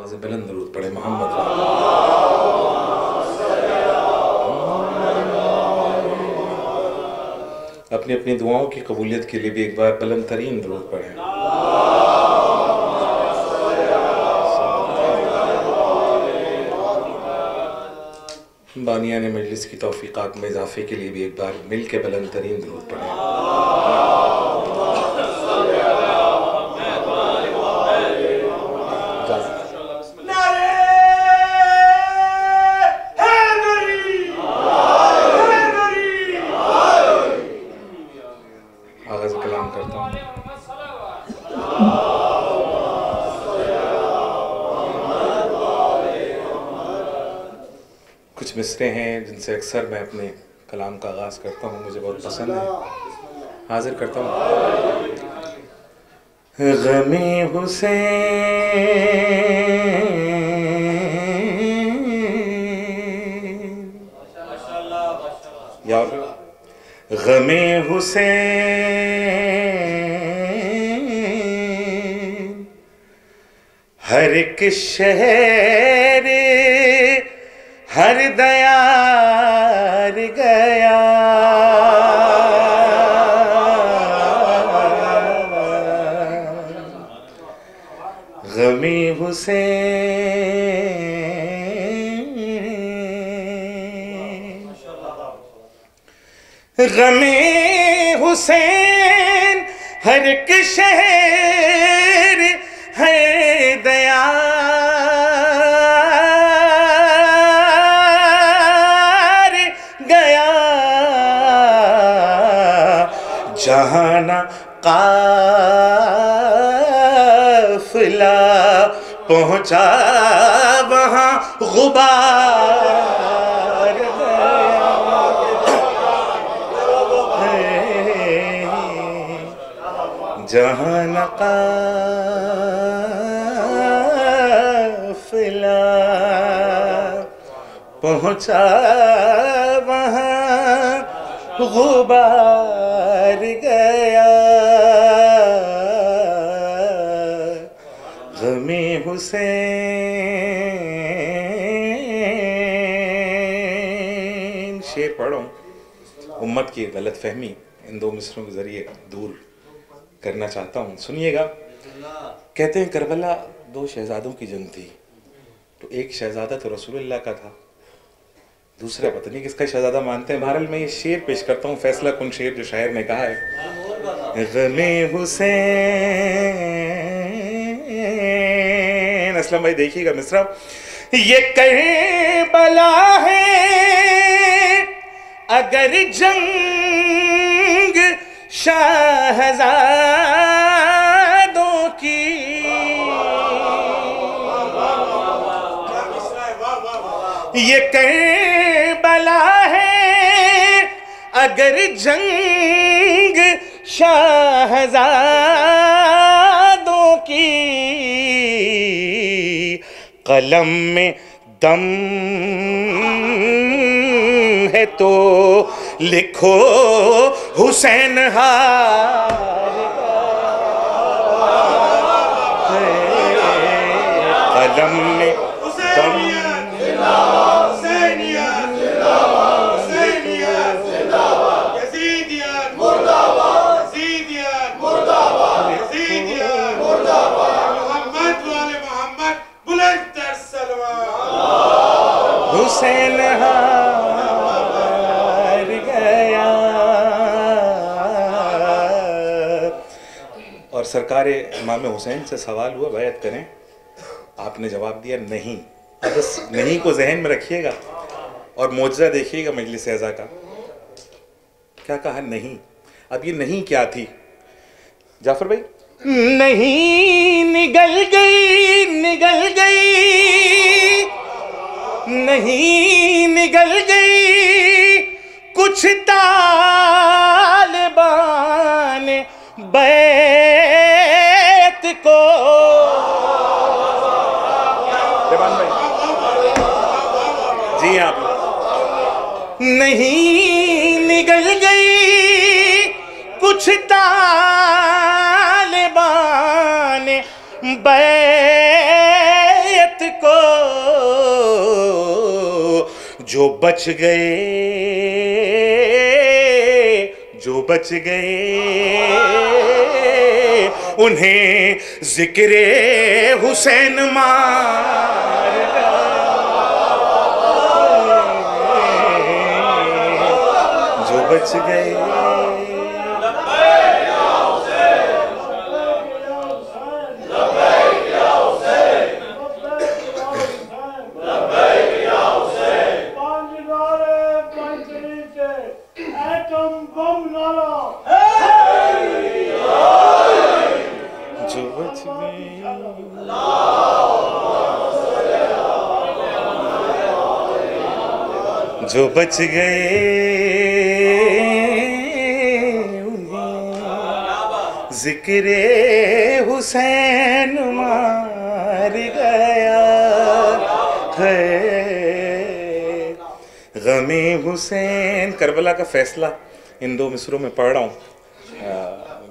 आवाज़ बुलंद दरूद पढ़े मोहम्मद। अपनी अपनी दुआओं की कबूलियत के लिए भी एक बार बुलंद तरीन दरूद पढ़ें। बानिया ने मजलिस की तौफीक़ात में इजाफे के लिए भी एक बार मिल के बुलंद तरीन दरूद पढ़ें। आगाज़ कलाम करता हूँ। कुछ मिसरे हैं जिनसे अक्सर मैं अपने कलाम का आगाज़ करता हूँ, मुझे बहुत पसंद है, हाजिर करता हूँ। ग़मे हुसैन यार, ग़मे हुसैन हर एक शहर हर दयार गया, ग़मे हुसैन, ग़मे हुसैन हर एक शहर है दयार गया, जहाना काफ़िला पहुँचा वहाँ गुबार जहान काफ़िला पहुँचा वहाँ गुबार गया, ग़मे हुसैन। शेर पढ़ो, उम्मत की गलत फहमी इन दो मिसरों के ज़रिए दूर करना चाहता हूँ, सुनिएगा। कहते हैं करबला दो शहजादों की जंग थी, तो एक शहजादा तो रसूलुल्लाह का था, दूसरा पता नहीं किसका शहजादा मानते हैं। बहरहाल मैं ये शेर पेश करता हूँ, फैसला कुन शेर जो शायर ने कहा है। ग़मे हुसैन, असलम भाई देखिएगा मिसरा, ये करबला है अगर जंग शहज़ादों की, ये करबला है अगर जंग शहज़ादों की, कलम में दम है तो लिखो हुसैन हार गया, कलम में दम हुसैन हार गया। और सरकार इमाम हुसैन से सवाल हुआ बैत करें, आपने जवाब दिया नहीं। बस नहीं को जहन में रखिएगा और मौजज़ा देखिएगा मजलिस अज़ा का, क्या कहा नहीं। अब ये नहीं क्या थी जाफर भाई? नहीं निगल गई, निगल गई, नहीं निगल गई कुछ तालिबान बैत को। जी आप नहीं निगल गई कुछ तालिबान बैत जो बच गए, जो बच गए, उन्हें जिक्रे हुसैन मार जो बच गए। जो बच गए उन्हें जिक्रे हुसैन मार गया है। गमे हुसैन। करबला का फैसला इन दो मिसरों में पढ़ रहा हूँ।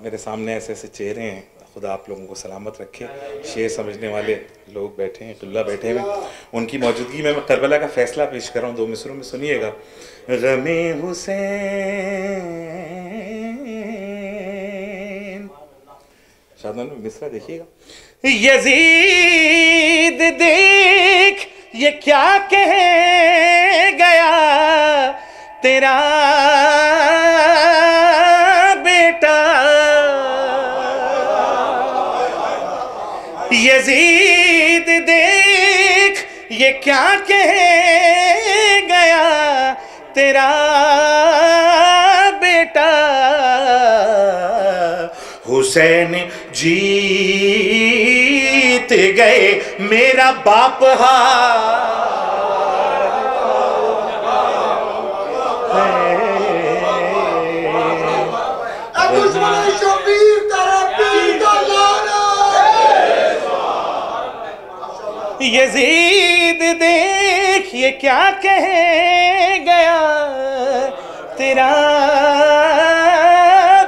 मेरे सामने ऐसे ऐसे चेहरे हैं, खुदा आप लोगों को सलामत रखे। शेर समझने वाले लोग बैठे हैं, कुल्ला बैठे हैं, उनकी मौजूदगी में मैं करबला का फैसला पेश कर रहा हूँ दो मिसरों में, सुनिएगा। गमे हुसैन, शादान में मिसरा देखिएगा। यजीद देख ये क्या कह गया तेरा बेटा, यजीद देख ये क्या कह गया तेरा बेटा, हुसैन जीत गए मेरा बाप यजीद देख ये क्या कह गया तेरा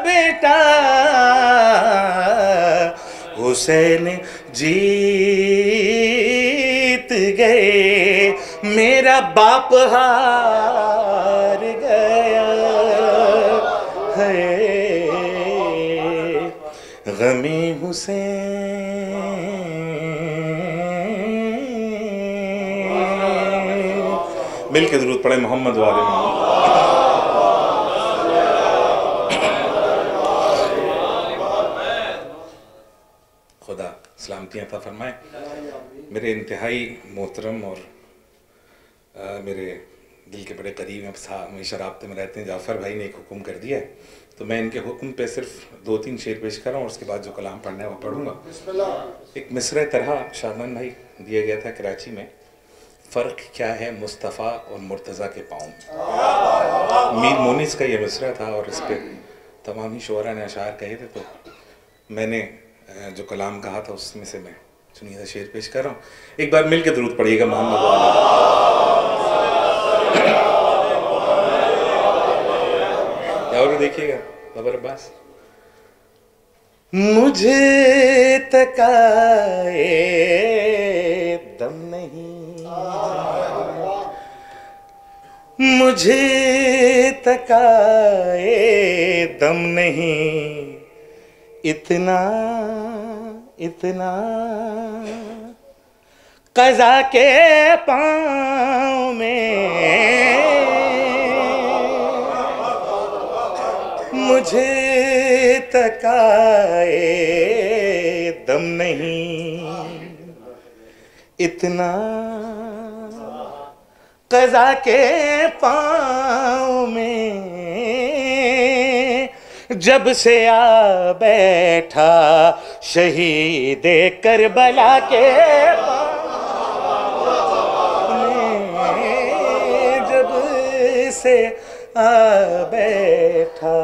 बेटा, हुसैन जीत गए मेरा बाप हार गया है। गमे हुसैन। मिल के दुरूद पढ़े मोहम्मद वाले में। खुदा सलामतियाँ अता फरमाए। मेरे इंतहाई मोहतरम और मेरे दिल के बड़े करीब हैं, हमेशा राब्ते में रहते हैं, जाफ़र भाई ने एक हुक्म कर दिया है, तो मैं इनके हुक्म पे सिर्फ 2-3 शेर पेश कर रहा हूँ और उसके बाद जो कलाम पढ़ना है वो पढ़ूंगा। एक मिसरे तरह शादान भाई दिया गया था कराची में। फ़र्क क्या है मुस्तफ़ा और मुर्तज़ा के पाँव में। मीर मोनिस का ये मिसरा था और इस पर तमाम ही शुअरा ने अशार कहे थे, तो मैंने जो कलाम कहा था उसमें से मैं सुनिए शेर पेश कर रहा हूँ। एक बार मिल के दुरूद पढ़िएगा मोहम्मद वाले। और देखिएगा बाबर अब्बास। मुझे तकाए दम नहीं, मुझे तकाए दम नहीं, इतना इतना क़ज़ा के पाँव में, मुझे तकाए दम नहीं, इतना क़ज़ा के पाँव में, जब से आ बैठा शहीद करबला के में, जब से आ बैठा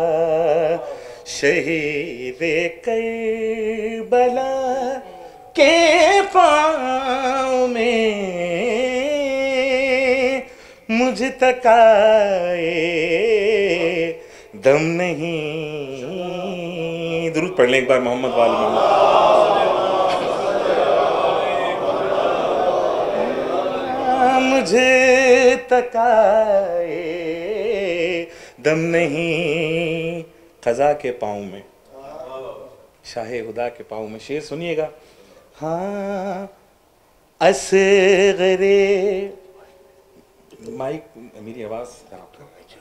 शहीद करबला के पाँव में, मुझ तकाए दम नहीं। दुरूद पढ़ लें एक बार मोहम्मद वाले में। मुझे तकाए दम नहीं क़ज़ा के पाँव में, शाहे खुदा के पाँव में। शेर सुनिएगा। हाँ असगरे, माइक मेरी आवाज़ खराब कर रही है।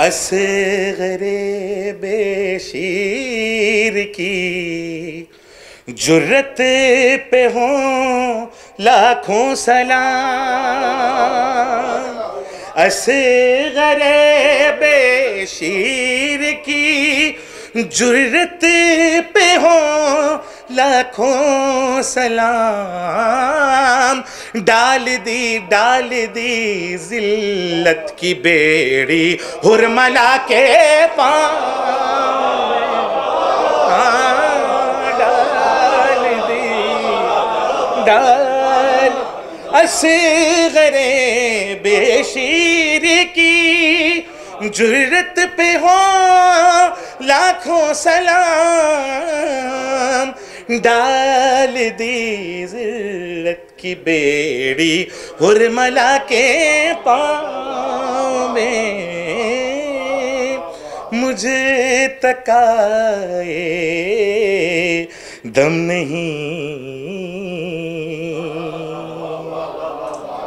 असगरे बेशीर की जुर्रत पे हों लाखों सलाम, असगरे बेशीर की जुर्रत पे हों लाखों सलाम, डाल दी जिल्लत की बेड़ी हुरमला के पाँव, डाल असगरे बेशीर की जुर्रत पे हो लाखों सलाम, डाल दी जिल्लत की बेड़ी हुरमला के पाँव में, मुझे तकाए दम नहीं।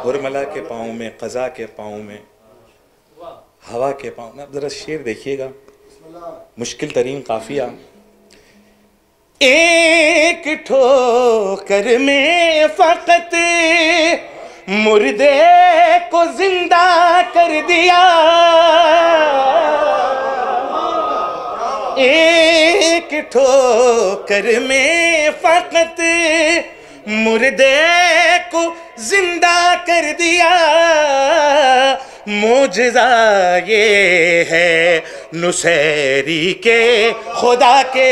हुरमला के पाँव में, क़ज़ा के पाँव में, हवा के पाँव में। अब ज़रा शेर देखिएगा, मुश्किल तरीन काफिया। एक ठोकर में फ़क़त मुर्दे को जिंदा कर दिया, एक ठोकर में फ़क़त मुर्दे को जिंदा कर दिया, मोजज़ा ये है नुसैरी के खुदा के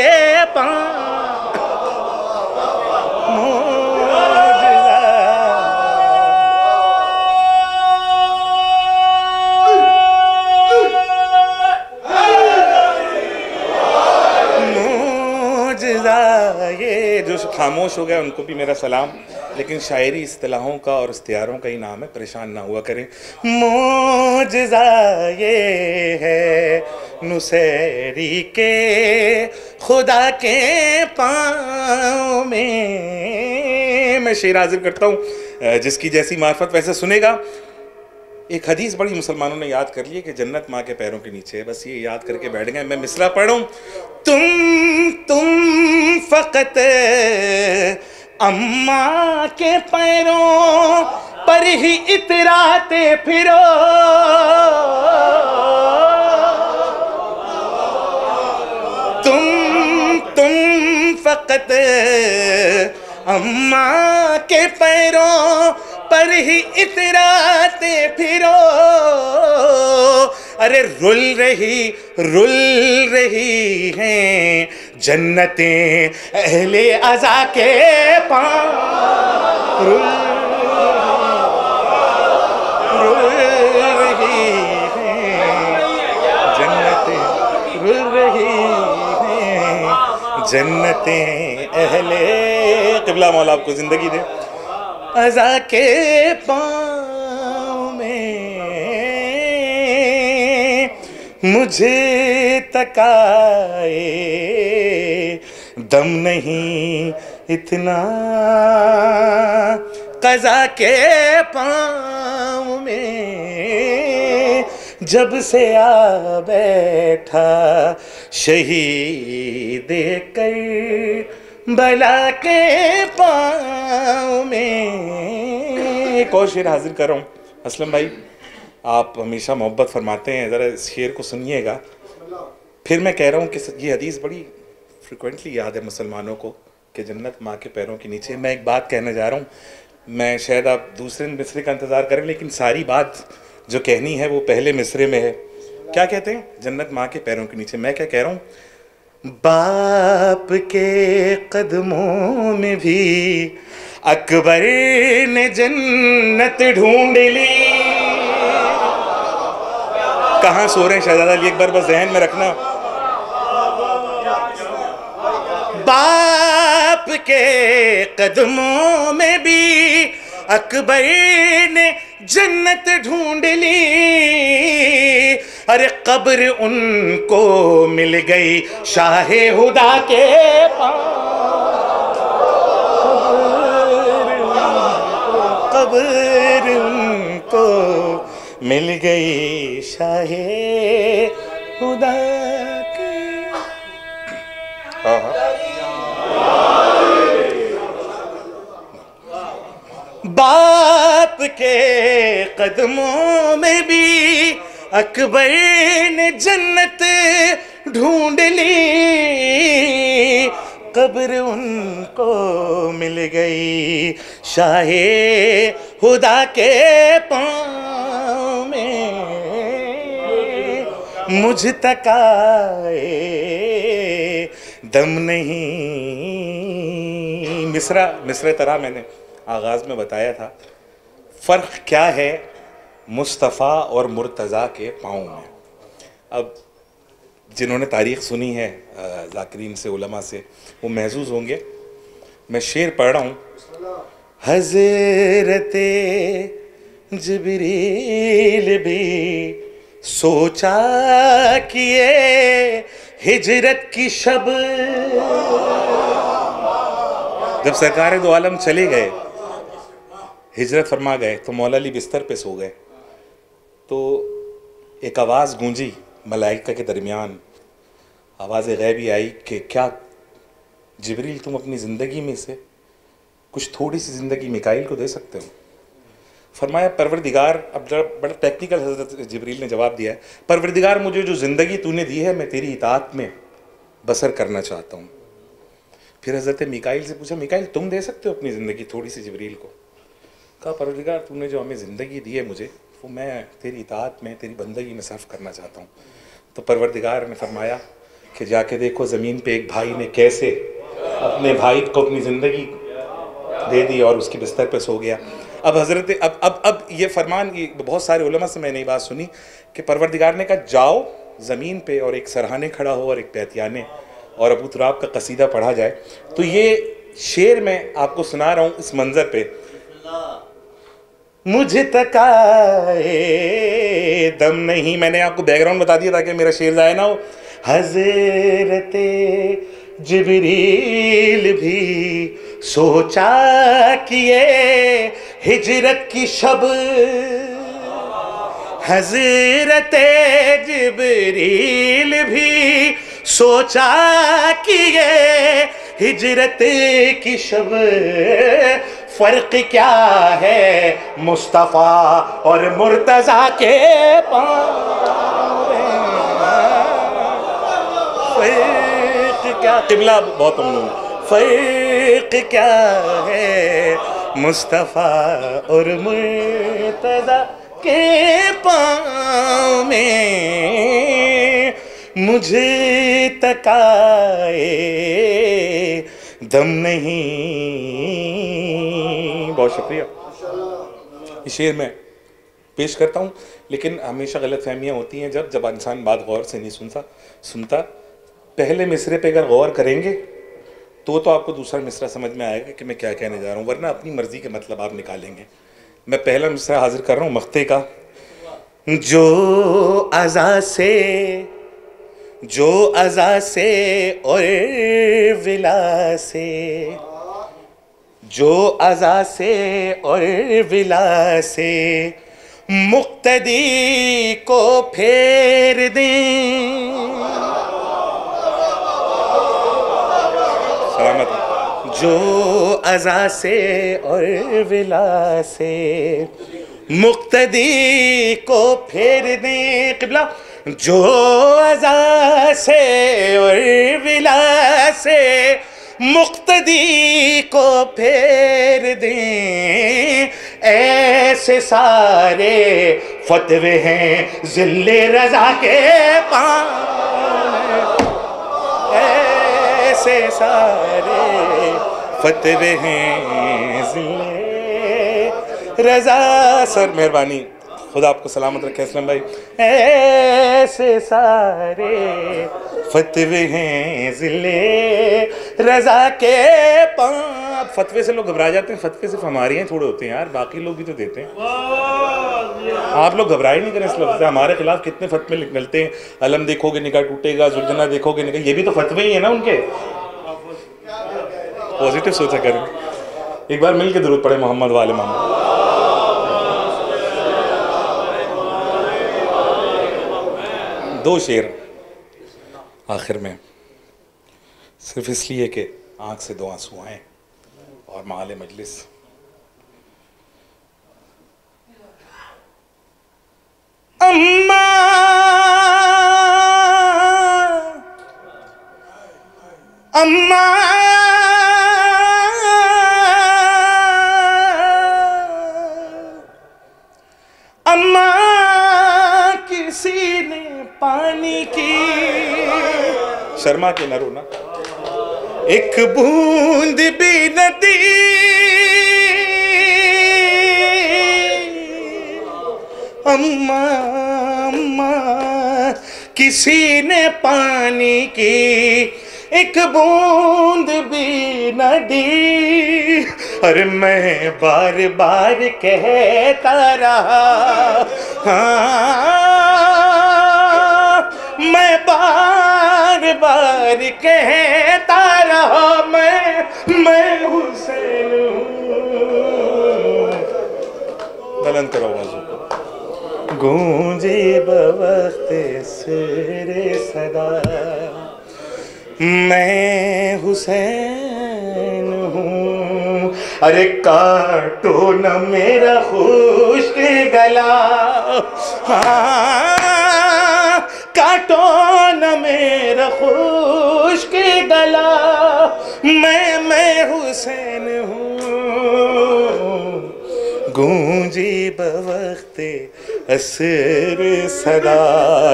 ये जो खामोश हो गया उनको भी मेरा सलाम। लेकिन शायरी इस्तिलाहों का और इख्तियारों का ही नाम है, परेशान ना हुआ करें। मोजज़ा ये है नुसैरी के खुदा के पाँव में। मैं शेर हाजिर करता हूँ, जिसकी जैसी मार्फत वैसे सुनेगा। एक हदीस बड़ी मुसलमानों ने याद कर ली कि जन्नत माँ के पैरों के नीचे है, बस ये याद करके बैठ गए। मैं मिसरा पढ़ूं। तुम फ़क़त अम्मा के पैरों पर ही इतराते फिरो, तुम फ़क़त अम्मा के पैरों पर ही इतराते फिरो। अरे रुल रही हैं जन्नतें अहले अज़ा के पाँव, रुल रही हैं जन्नतें, रुल रही हैं जन्नतें अहले। क़िबला मौला आपको ज़िंदगी दे। अज़ा के पाँव में मुझे तकाए दम नहीं इतना, क़ज़ा के पाँव में जब से आ बैठा शहीद कर बला के पाँव में। एक और शेर हाजिर कर रहा हूँ। असलम भाई, आप हमेशा मोहब्बत फरमाते हैं, ज़रा इस शेर को सुनिएगा। फिर मैं कह रहा हूँ कि ये हदीस बड़ी फ्रिक्वेंटली याद है मुसलमानों को कि जन्नत माँ के पैरों के नीचे। मैं एक बात कहने जा रहा हूँ, मैं शायद आप दूसरे मिसरे का इंतज़ार करें, लेकिन सारी बात जो कहनी है वो पहले मिसरे में है। क्या कहते हैं? जन्नत माँ के पैरों के नीचे। मैं क्या कह रहा हूँ, बाप के कदमों में भी अकबर ने जन्नत ढूंढ ली। कहाँ सो रहे हैं शहजादा अली अकबर, बस जहन में रखना। बाप के कदमों में भी अकबर ने जन्नत ढूंढ ली, अरे कब्र उनको मिल गई शाहे हुदा के पास, कब्र उनको मिल गई शाहे हुदा के। बाप के कदमों में भी अकबर ने जन्नत ढूंढ ली, कब्र उनको मिल गई शाहे हुदा के पाँव में, मुझ तक आए दम नहीं। मिसरे तरह मैंने आगाज़ में बताया था, फ़र्क क्या है मुस्तफ़ा और मुर्तज़ा के पाँव में। अब जिन्होंने तारीख़ सुनी है ज़ाकिरीन से, उलमा से, वो महसूस होंगे। मैं शेर पढ़ रहा हूँ। हज़रते जिब्रील भी सोचा किए हिजरत की शब, जब सरकार दो आलम चले गए, हिजरत फरमा गए, तो मौला अली बिस्तर पे सो गए, तो एक आवाज़ गूंजी मलाइका के दरमियान, आवाज़ गैबी आई कि क्या जिब्रील तुम अपनी ज़िंदगी में से कुछ थोड़ी सी ज़िंदगी मिकाइल को दे सकते हो? फरमाया परवरदिगार, अब बड़ा टेक्निकल हज़रत जिब्रील ने जवाब दिया है, परवरदिगार मुझे जो ज़िंदगी तूने दी है मैं तेरी इताअत में बसर करना चाहता हूँ। फिर हज़रत मिकाइल से पूछा, मिकाइल तुम दे सकते हो अपनी ज़िंदगी थोड़ी सी जिब्रील को? कहा परवरदिगार तूने जो हमें ज़िंदगी दी है मुझे, वो मैं तेरी इताअत में, तेरी बंदगी में सर्फ करना चाहता हूँ। तो परवरदिगार ने फरमाया कि जाके देखो ज़मीन पे एक भाई ने कैसे अपने भाई को अपनी ज़िंदगी दे दी और उसके बिस्तर पे सो गया। अब हज़रत अब ये फरमान, ये बहुत सारे उलमा से मैंने ये बात सुनी कि परवरदिगार ने कहा जाओ ज़मीन पे और एक सरहाने खड़ा हो और एक पैतियाने और अबू तुराब का कसीदा पढ़ा जाए। तो ये शेर मैं आपको सुना रहा हूँ इस मंज़र पे। मुझे तक आए दम नहीं, मैंने आपको बैकग्राउंड बता दिया ताकि मेरा शेर जाए ना हो। हज़रते जिब्रील भी सोचा किए हिजरत की शब, हज़रते जिब्रील भी सोचा किए हिजरत की शब, फ़र्क क्या है मुस्तफ़ा और मुर्तज़ा के पाँव में, फ़र्क क्या, क़िबला बहुत हम लोग, फ़र्क क्या है मुस्तफ़ा और मुर्तज़ा के पाँव में, मुझे तकाए दम नहीं। बहुत शुक्रिया। ये शेर मैं पेश करता हूँ, लेकिन हमेशा गलत फहमियाँ होती हैं जब इंसान बात गौर से नहीं सुनता। पहले मिसरे पे अगर गौर करेंगे तो आपको दूसरा मिसरा समझ में आएगा कि मैं क्या कहने जा रहा हूँ, वरना अपनी मर्जी के मतलब आप निकालेंगे। मैं पहला मिसरा हाजिर कर रहा हूँ मख्ते का। जो अज़ा से और विला से, जो अज़ा से और विला से मुक्तदी को फेर दें, सलामत। जो अज़ा से और विला से मुक्तदी को फेर दें, क़िबला। जो अज़ा से और विला से मुक्तदी को फेर दें, ऐसे सारे फतवे हैं ज़िल्ले रज़ा के पाँव, ऐसे सारे फतवे हैं ज़िल्ले रज़ा। सर मेहरबानी, खुदा आपको सलामत रखे असलम भाई। ऐसे सारे फतवे हैं जिले रजा के पाप। फतवे से लोग घबरा जाते हैं, फतवे सिर्फ हमारे हैं थोड़े होते हैं यार, बाकी लोग भी तो देते हैं। आप लोग घबराए नहीं करें इस लफ्ज़ से। हमारे खिलाफ कितने फतवे निकलते हैं, अलम देखोगे निकाह टूटेगा, जुर्जना देखोगे निकाह, ये भी तो फतवे ही है ना उनके। पॉजिटिव सोचा करें। एक बार मिल के दुरूद पढ़े मोहम्मद वाले मोहम्मद। दो शेर आखिर में, सिर्फ इसलिए कि आंख से दो आंसू आए और माले मजलिस। अम्मा अम्मा अम्मा किसी ने पानी की, शर्मा के न रोना, एक बूंद भी न दी। अम्मा अम्मा किसी ने पानी की एक बूंद भी न दी। अरे मैं बार बार कहता रहा, हाँ मैं बार बार कहता रहा, मैं हुसैन हूँ। बुलंद करो आवाज़ को। गूंजे बवक्त सुरे सदा, मैं हुसैन हूँ। अरे काटो न मेरा खुश्क गला, हाँ काटो न मेरा खुश्क गला, मैं हुसैन हूँ। गूंजी बवक्ते असर सदा।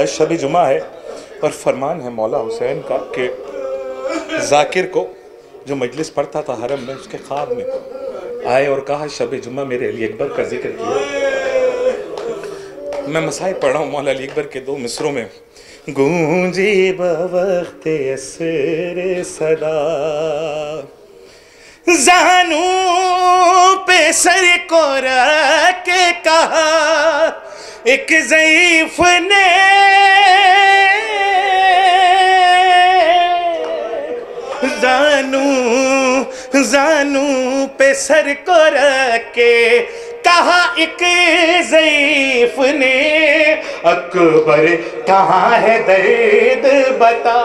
शब जुमा है और फरमान है मौला हुसैन का कि जाकिर को जो मजलिस पढ़ता था हरम में, उसके ख्वाब में आए और कहा शब जुमा मेरे अली अकबर का जिक्र किया। मैं मसाइब पढ़ रहा हूँ मौला अली अकबर के दो मिसरों में। गूंजी बवक्ते असर सदा, जानू पे सर को रख के कहा एक ज़ईफ़ ने, जानू पे सर को रख के कहा एक ज़ईफ़ ने, अकबर कहाँ है दर्द बता।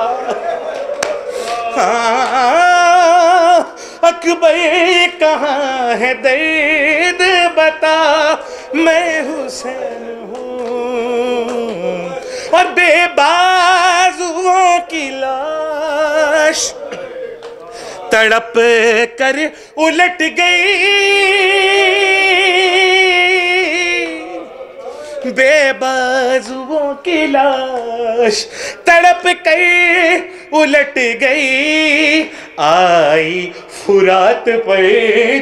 हाँ अकबर कहाँ है दर्द बता, मैं हुसैन हूँ। और बेबाजुओं की लाश तड़प कर उलट गई, बेबाजुओं की लाश तड़प कर उलट गई। आई फुरात पर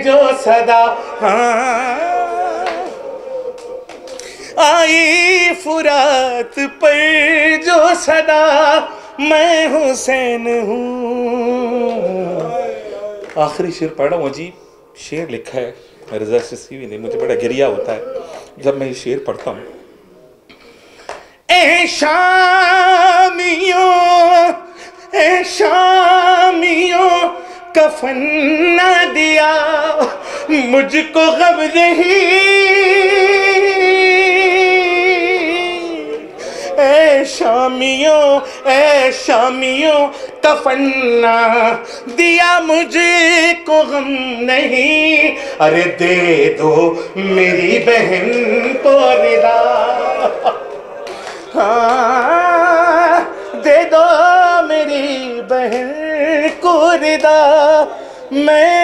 जो सदा, हाँ आई फुरात पर जो सदा, मैं हुसैन हूँ। आखिरी शेर पढ़ रहा हूँ, अजीब शेर लिखा है रज़ा सिस्वी ने, मुझे बड़ा गिरिया होता है जब मैं ये शेर पढ़ता हूँ। ए शामियों कफन न दिया मुझको गम नहीं, ए शामियों कफन न दिया मुझको गम नहीं। अरे दे दो मेरी बहन को रिदा, हाँ दे दो मेरी बहन को रिदा, मैं